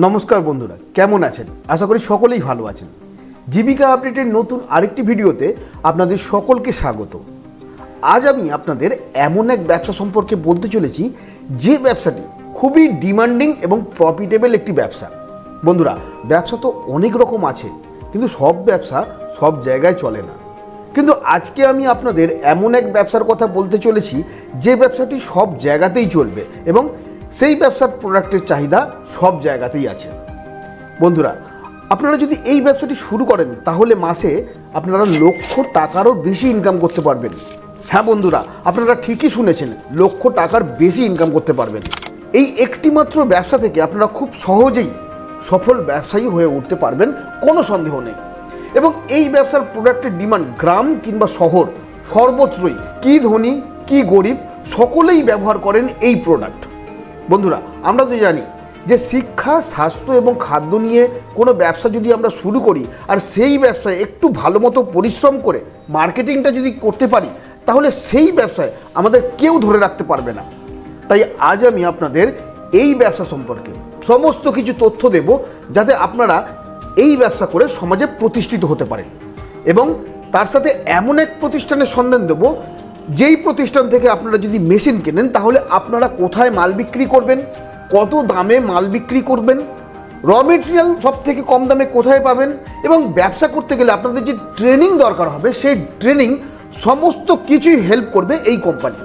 নমস্কার বন্ধুরা, কেমন আছেন? আশা করি সকলেই ভালো আছেন। জীবিকা আপডেটের নতুন আরেকটি ভিডিওতে আপনাদের সকলকে স্বাগত। আজ আমি আপনাদের এমন এক ব্যবসা সম্পর্কে বলতে চলেছি যে ব্যবসাটি খুবই ডিমান্ডিং এবং প্রফিটেবল একটি ব্যবসা। বন্ধুরা, ব্যবসা তো অনেক রকম আছে, কিন্তু সব ব্যবসা সব জায়গায় চলে না। কিন্তু আজকে আমি আপনাদের এমন এক ব্যবসার কথা বলতে চলেছি যে ব্যবসাটি সব জায়গাতেই চলবে এবং সেই ব্যবসার প্রোডাক্টের চাহিদা সব জায়গাতেই আছে। বন্ধুরা, আপনারা যদি এই ব্যবসাটি শুরু করেন তাহলে মাসে আপনারা লক্ষ টাকারও বেশি ইনকাম করতে পারবেন। হ্যাঁ বন্ধুরা, আপনারা ঠিকই শুনেছেন, লক্ষ টাকার বেশি ইনকাম করতে পারবেন। এই একটি মাত্র ব্যবসা থেকে আপনারা খুব সহজেই সফল ব্যবসায়ী হয়ে উঠতে পারবেন, কোনো সন্দেহ নেই। এবং এই ব্যবসার প্রোডাক্টের ডিমান্ড গ্রাম কিংবা শহর সর্বত্রই, কি ধনী কি গরিব সকলেই ব্যবহার করেন এই প্রোডাক্ট। বন্ধুরা, আমরা তো জানি যে শিক্ষা, স্বাস্থ্য এবং খাদ্য নিয়ে কোনো ব্যবসা যদি আমরা শুরু করি আর সেই ব্যবসায় একটু ভালো মতো পরিশ্রম করে মার্কেটিংটা যদি করতে পারি তাহলে সেই ব্যবসায় আমাদের কেউ ধরে রাখতে পারবে না। তাই আজ আমি আপনাদের এই ব্যবসা সম্পর্কে সমস্ত কিছু তথ্য দেব যাতে আপনারা এই ব্যবসা করে সমাজে প্রতিষ্ঠিত হতে পারেন। এবং তার সাথে এমন এক প্রতিষ্ঠানের সন্ধান দেব যেই প্রতিষ্ঠান থেকে আপনারা যদি মেশিন কেনেন তাহলে আপনারা কোথায় মাল বিক্রি করবেন, কত দামে মাল বিক্রি করবেন, র মেটেরিয়াল সব থেকে কম দামে কোথায় পাবেন, এবং ব্যবসা করতে গেলে আপনাদের যে ট্রেনিং দরকার হবে সেই ট্রেনিং সমস্ত কিছুই হেল্প করবে এই কোম্পানি।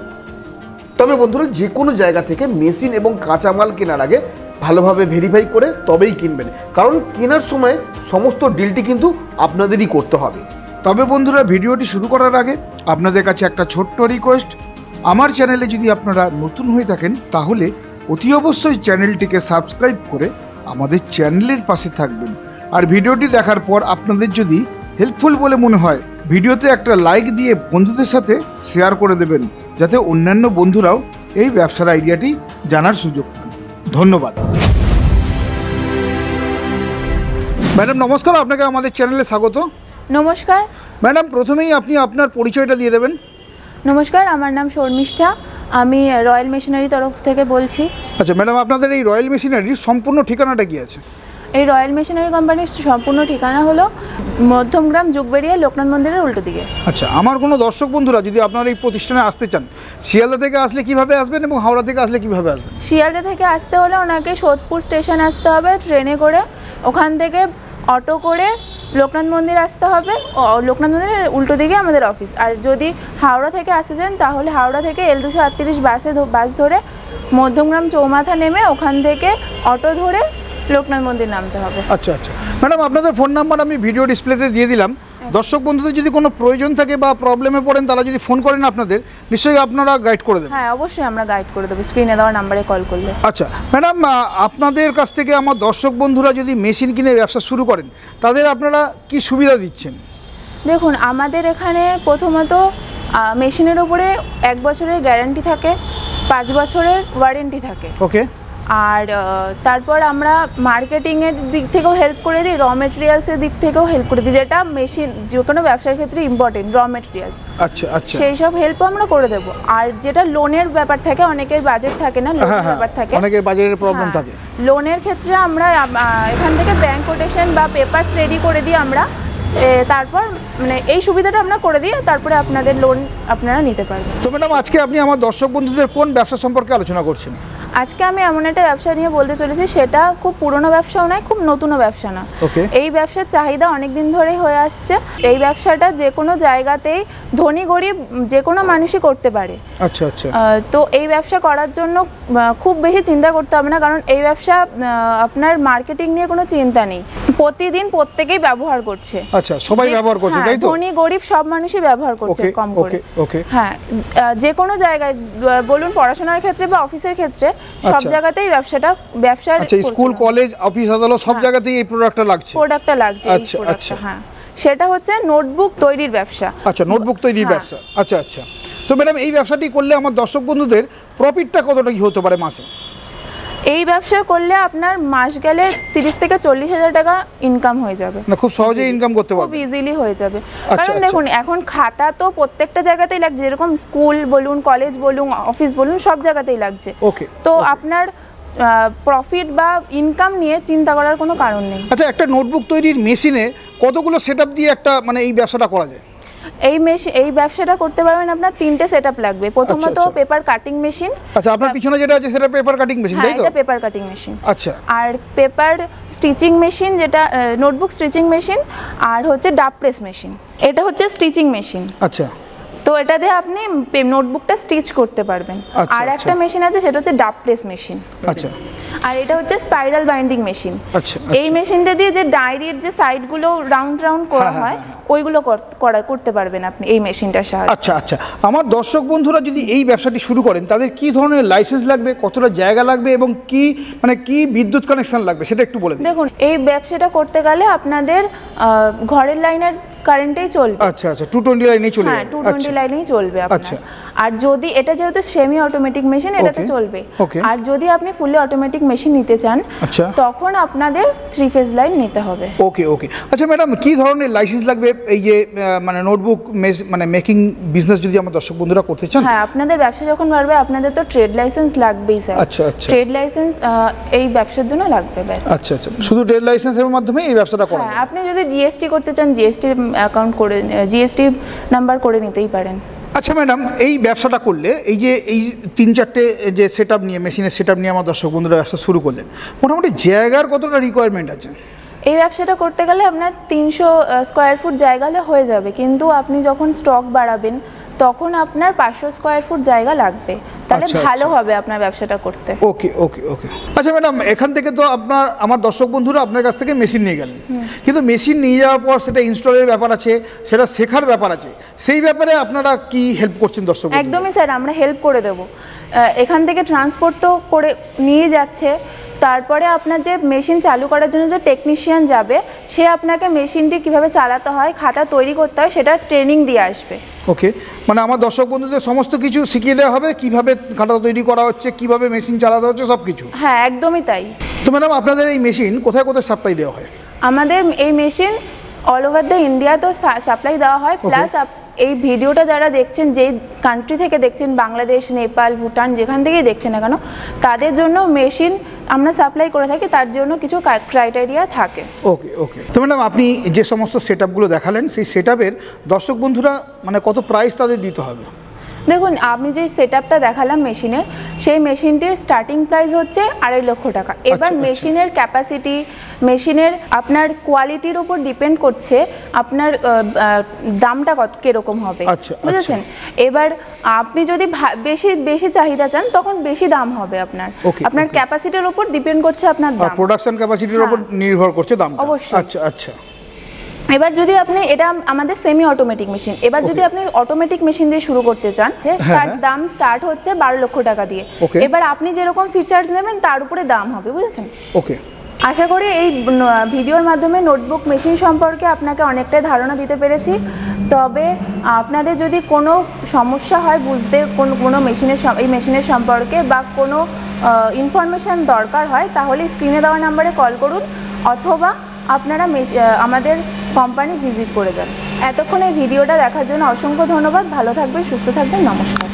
তবে বন্ধুরা, যে কোনো জায়গা থেকে মেশিন এবং কাঁচামাল কেনার আগে ভালোভাবে ভেরিফাই করে তবেই কিনবেন, কারণ কেনার সময় সমস্ত ডিলটি কিন্তু আপনাদেরই করতে হবে। তবে বন্ধুরা, ভিডিওটি শুরু করার আগে আপনাদের কাছে একটা ছোট্ট রিকোয়েস্ট, আমার চ্যানেলে যদি আপনারা নতুন হয়ে থাকেন তাহলে অতি অবশ্যই চ্যানেলটিকে সাবস্ক্রাইব করে আমাদের চ্যানেলের পাশে থাকবেন। আর ভিডিওটি দেখার পর আপনাদের যদি হেল্পফুল বলে মনে হয় ভিডিওতে একটা লাইক দিয়ে বন্ধুদের সাথে শেয়ার করে দেবেন, যাতে অন্যান্য বন্ধুরাও এই ব্যবসার আইডিয়াটি জানার সুযোগ পান। ধন্যবাদ। ম্যাডাম নমস্কার, আপনাকে আমাদের চ্যানেলে স্বাগত। নমস্কার ম্যাডাম, প্রথমেই আপনি আপনার পরিচয়টা দিয়ে দেবেন। নমস্কার, আমার নাম শর্মিষ্ঠা, আমি রয়্যাল মেশিনারি তরফ থেকে বলছি। আচ্ছা ম্যাডাম, আপনাদের এই রয়্যাল মেশিনারির সম্পূর্ণ ঠিকানাটা কি আছে? এই রয়্যাল মেশিনারি কোম্পানির সম্পূর্ণ ঠিকানা হলো মধ্যমগ্রাম যুগবেড়িয়া লোকনাথ মন্দিরের উল্টো দিকে। আচ্ছা, আমার কোনো দর্শক বন্ধুরা যদি আপনার এই প্রতিষ্ঠানে আসতে চান, শিয়ালদা থেকে আসলে কিভাবে আসবেন এবং হাওড়া থেকে আসলে কিভাবে আসবেন? শিয়ালদা থেকে আসতে হলে ওনাকে সোদপুর স্টেশন আসতে হবে ট্রেনে করে, ওখান থেকে অটো করে লোকনাথ মন্দির আসতে হবে, লোকনাথ মন্দিরের উল্টো দিকে আমাদের অফিস। আর যদি হাওড়া থেকে আসতে চান তাহলে হাওড়া থেকে L238 বাস ধরে মধ্যমগ্রাম চৌমাথা নেমে ওখান থেকে অটো ধরে লোকনাথ মন্দির নামতে হবে। আচ্ছা আচ্ছা ম্যাডাম, আপনাদের ফোন নাম্বার আমি ভিডিও ডিসপ্লেতে দিয়ে দিলাম। দর্শক বন্ধুদের যদি কোনো প্রয়োজন থাকে বা প্রবলেমে পড়েন তারা যদি ফোন করেন আপনাদের, নিশ্চয়ই আপনারা গাইড করে দেবেন। হ্যাঁ, অবশ্যই আমরা গাইড করে দেবো স্ক্রিনে দেওয়া নাম্বারে কল করলে। আচ্ছা ম্যাডাম, আপনাদের কাছ থেকে আমার দর্শক বন্ধুরা যদি মেশিন কিনে ব্যবসা শুরু করেন তাদের আপনারা কি সুবিধা দিচ্ছেন? দেখুন, আমাদের এখানে প্রথমত মেশিনের উপরে 1 বছরের গ্যারান্টি থাকে, 5 বছরের ওয়ারেন্টি থাকে। ওকে। আর তারপর আমরা মার্কেটিংয়ের দিক থেকেও হেল্প করে দিই, র মেটেরিয়ালসের দিক থেকেও হেল্প করে দিই, যেটা মেশিন যে কোনো ব্যবসার ক্ষেত্রে ইম্পর্টেন্ট, র মেটেরিয়ালস। আচ্ছা আচ্ছা, সেই সব হেল্পও আমরা করে দেবো। আর যেটা লোনের ব্যাপার থাকে, অনেকের বাজেট থাকে না, লোনের ব্যাপার থাকে, অনেকের বাজেটের প্রবলেম থাকে, লোনের ক্ষেত্রে আমরা এখান থেকে ব্যাংক কোটেশন বা পেপারস রেডি করে দিই আমরা, তারপর মানে এই সুবিধাটা আমরা করে দিই, তারপরে আপনাদের লোন আপনারা নিতে পারবেন। তো ম্যাডাম, আজকে আপনি আমার দর্শক বন্ধুদের কোন ব্যবসা সম্পর্কে আলোচনা করছেন? আজকে আমি এমন একটা ব্যবসা নিয়ে বলতে চলেছি, সেটা খুব পুরনো ব্যবসাও নয়, খুব নতুনও ব্যবসা না। এই ব্যবসার চাহিদা অনেক দিন ধরেই হয়ে আসছে। এই ব্যবসাটা যে কোনো জায়গাতেই ধনী গরিব যে কোনো মানুষই করতে পারে। আচ্ছা আচ্ছা। তো এই ব্যবসা করার জন্য খুব বেশি চিন্তা করতে হবে না, কারণ এই ব্যবসা আপনার মার্কেটিং নিয়ে কোনো চিন্তা নেই, প্রতিদিন প্রত্যেকেই ব্যবহার করছে। আচ্ছা, সবাই ব্যবহার করছে, তাই তো? ধনী গরিব সব মানুষই ব্যবহার করছে কম করে। হ্যাঁ, যে কোনো জায়গায় বলুন, পড়াশোনার ক্ষেত্রে বা অফিসের ক্ষেত্রে সব জায়গাতেই ব্যবসার আচ্ছা, স্কুল কলেজ অফিস আদালত সব জায়গাতেই এই প্রোডাক্টটা লাগছে। আচ্ছা আচ্ছা। হ্যাঁ, সেটা হচ্ছে নোটবুক তৈরির ব্যবসা। আচ্ছা, নোটবুক তৈরির ব্যবসা। আচ্ছা আচ্ছা। তো ম্যাডাম, এই ব্যবসাটি করলে আমার দর্শক বন্ধুদের প্রফিটটা কতটা কি হতে পারে মাসে? এই ব্যবসা করলে আপনার মাস গেলে 30 থেকে 40 হাজার টাকা ইনকাম হয়ে যাবে। না, খুব সহজেই ইনকাম করতে পারবে, খুব ইজিলি হয়ে যাবে। কারণ দেখুন, এখন খাতা তো প্রত্যেকটা জায়গাতেই লাগছে, যেরকম স্কুল বলুন, কলেজ বলুন, অফিস বলুন, সব জায়গাতেই লাগছে। ওকে। তো আপনার প্রফিট বা ইনকাম নিয়ে চিন্তা করার কোনো কারণ নেই। আচ্ছা, একটা নোটবুক তৈরির মেশিনে কতগুলো সেটআপ দিয়ে একটা মানে এই ব্যবসাটা করা যায়? এই ব্যবসাটা করতে পারবেন আপনার 3টে সেটআপ লাগবে। প্রথমত আচ্ছা। Paper cutting machine. আচ্ছা, আপনার পিছনে যেটা আছে সেটা পেপার কাটিং মেশিন, তাই তো? এটা পেপার কাটিং মেশিন। আচ্ছা। আর পেপার স্টিচিং মেশিন, যেটা নোটবুক স্টিচিং মেশিন। আর হচ্ছে ডাব প্রেস মেশিন। এটা হচ্ছে স্টিচিং মেশিন। আচ্ছা। তো এটা দিয়ে আপনি নোটবুকটা স্টিচ করতে পারবেন। আচ্ছা, আর একটা মেশিন আছে, সেটা হচ্ছে ডাব প্রেস মেশিন। আচ্ছা। আর এটা হচ্ছে স্পাইরাল বাইন্ডিং মেশিন। আচ্ছা। এই মেশিনটা দিয়ে যে ডায়েরির যে সাইডগুলো রাউন্ড রাউন্ড করা হয় ওইগুলো করতে পারবেন আপনি এই মেশিনটার সাহায্যে। আচ্ছা আচ্ছা, আমার দর্শক বন্ধুরা যদি এই ব্যবসাটি শুরু করেন তাদের কি ধরনের লাইসেন্স লাগবে, কতটা জায়গা লাগবে এবং কি বিদ্যুৎ কানেকশন লাগবে সেটা একটু বলে দিন। দেখুন, এই ব্যবসাটা করতে গেলে আপনাদের ঘরের লাইনের কারেন্টেই চলবে। আচ্ছা আচ্ছা, 220 লাইনেই চলবে। হ্যাঁ, 220 লাইনেই চলবে আপনার। আচ্ছা। আর যদি এটা যেহেতু সেমি অটোমেটিক মেশিন, এটাতে চলবে। আর যদি আপনি ফুলি অটোমেটিক মেশিন নিতে চান, আচ্ছা, তখন আপনাদের 3 ফেজ লাইন নিতে হবে। ওকে ওকে। আচ্ছা ম্যাডাম, কি ধরনের লাইসেন্স লাগবে এই যে মানে নোটবুক মানে মেকিং বিজনেস যদি আমার দর্শক বন্ধুরা করতে চান? হ্যাঁ, আপনাদের ব্যবসা যখন বাড়বে আপনাদের তো ট্রেড লাইসেন্স লাগবেই স্যার। আচ্ছা আচ্ছা, ট্রেড লাইসেন্স এই ব্যবসার জন্য লাগবে ব্যাস। আচ্ছা আচ্ছা, শুধু ট্রেড লাইসেন্সের মাধ্যমে এই ব্যবসাটা করা হ্যাঁ, আপনি যদি জিএসটি করতে চান, জিএসটি অ্যাকাউন্ট করে জিএসটি নাম্বার করে নিতেই পারেন। আচ্ছা ম্যাডাম, এই ব্যবসাটা করলে এই যে এই 3-4টে যে সেটআপ নিয়ে মেশিনের সেটআপ নিয়ে আমার দর্শক বন্ধুরা ব্যবসা শুরু করলেন, মোটামুটি জায়গার কতটা রিকোয়ারমেন্ট আছে? এই ব্যবসাটা করতে গেলে আপনার 300 স্কোয়ার ফুট জায়গা হলে হয়ে যাবে, কিন্তু আপনি যখন স্টক বাড়াবেন তখন আপনার 500 স্কোয়ার ফুট জায়গা লাগবে, তাহলে আচ্ছা, ভালো আচ্ছা। হবে আপনার ব্যবসাটা করতে। ওকে ওকে ওকে। আচ্ছা ম্যাডাম, এখান থেকে তো আমার দর্শক বন্ধুরা আপনার কাছ থেকে মেশিন নিয়ে গেলেন, কিন্তু মেশিন নিয়ে যাওয়ার পর সেটা ইনস্টলের ব্যাপার আছে, সেটা শেখার ব্যাপার আছে, সেই ব্যাপারে আপনারা কি হেল্প করছেন দর্শক? একদমই স্যার, আমরা হেল্প করে দেব। এখান থেকে ট্রান্সপোর্ট তো করে নিয়ে যাচ্ছে, তারপরে আপনার যে মেশিন চালু করার জন্য যে টেকনিশিয়ান যাবে, সে আপনাকে মেশিনটি কিভাবে চালাতে হয়, খাতা তৈরি করতে হয়, সেটা ট্রেনিং দিয়ে আসবে। ওকে, মানে আমার দর্শক বন্ধুদের সমস্ত কিছু শিখিয়ে দেওয়া হবে, কিভাবে খাতা তৈরি করা হচ্ছে, কিভাবে মেশিন চালাতে হচ্ছে, সব কিছু। হ্যাঁ, একদমই তাই। তো ম্যাডাম, আপনাদের এই মেশিন কোথায় কোথায় সাপ্লাই দেওয়া হয়? আমাদের এই machine all over the India তো সাপ্লাই দেওয়া হয়, প্লাস এই ভিডিওটা যারা দেখছেন, যেই কান্ট্রি থেকে দেখছেন, বাংলাদেশ, নেপাল, ভুটান, যেখান থেকেই দেখছেন না কেন, তাদের জন্য মেশিন আমরা সাপ্লাই করে থাকি, তার জন্য কিছু ক্রাইটেরিয়া থাকে। ওকে ওকে। তো ম্যাডাম, আপনি যে সমস্ত সেটআপগুলো দেখালেন, সেই সেটআপের দর্শক বন্ধুরা মানে কত প্রাইস তাদের দিতে হবে? দেখুন, আমি যে সেটআপটা দেখালাম মেশিনের, সেই মেশিনটির স্টার্টিং প্রাইস হচ্ছে 2.5 লক্ষ টাকা। এবার মেশিনের ক্যাপাসিটি, মেশিনের আপনার কোয়ালিটির উপর ডিপেন্ড করছে আপনার দামটা কিরকম হবে, বুঝেছেন? এবার আপনি যদি বেশি চাহিদা চান, তখন বেশি দাম হবে আপনার। আপনার ক্যাপাসিটির উপর ডিপেন্ড করছে আপনার দাম, প্রোডাকশন ক্যাপাসিটির উপর নির্ভর করছে দাম। অবশ্যই। আচ্ছা আচ্ছা। এবার যদি আপনি, এটা আমাদের সেমি অটোমেটিক মেশিন, এবার যদি আপনি অটোমেটিক মেশিন দিয়ে শুরু করতে চান, তার দাম স্টার্ট হচ্ছে 12 লক্ষ টাকা দিয়ে। এবার আপনি যেরকম ফিচার্স নেবেন তার উপরে দাম হবে, বুঝেছেন? ওকে। আশা করি এই ভিডিওর মাধ্যমে নোটবুক মেশিন সম্পর্কে আপনাকে অনেকটাই ধারণা দিতে পেরেছি। তবে আপনাদের যদি কোনো সমস্যা হয় বুঝতে, কোনো এই মেশিনের সম্পর্কে বা কোনো ইনফরমেশান দরকার হয়, তাহলে স্ক্রিনে দেওয়া নাম্বারে কল করুন, অথবা আপনারা আমাদের কোম্পানি ভিজিট করে যান। এতক্ষণ এই ভিডিওটা দেখার জন্য অসংখ্য ধন্যবাদ। ভালো থাকবেন, সুস্থ থাকবেন, নমস্কার।